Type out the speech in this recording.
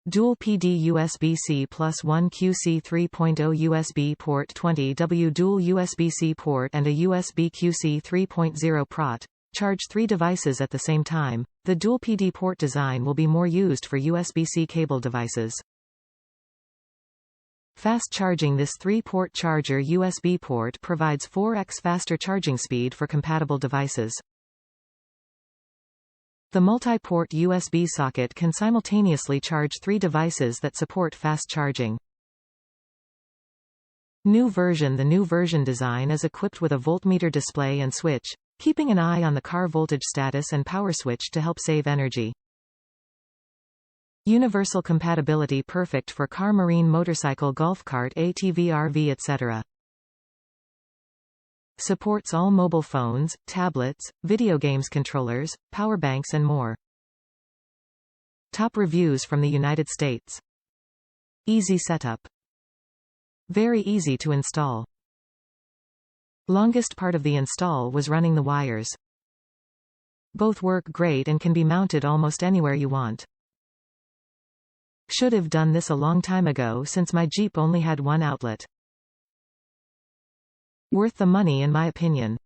Dual PD USB-C plus 1 QC3.0 USB port 20W dual USB-C port and a USB QC3.0 prot. Charge 3 devices at the same time. The dual PD port design will be more used for USB-C cable devices. Fast charging. This 3-port charger USB port provides 4x faster charging speed for compatible devices. The multi-port USB socket can simultaneously charge 3 devices that support fast charging. New version. The new version design is equipped with a voltmeter display and switch, keeping an eye on the car voltage status and power switch to help save energy. Universal compatibility perfect for car, marine, motorcycle, golf cart, ATV, RV, etc. Supports all mobile phones, tablets, video games, controllers, power banks and more. Top reviews from the United States. Easy setup. Very easy to install. Longest part of the install was running the wires. Both work great and can be mounted almost anywhere you want. Should have done this a long time ago since my Jeep only had one outlet. Worth the money in my opinion.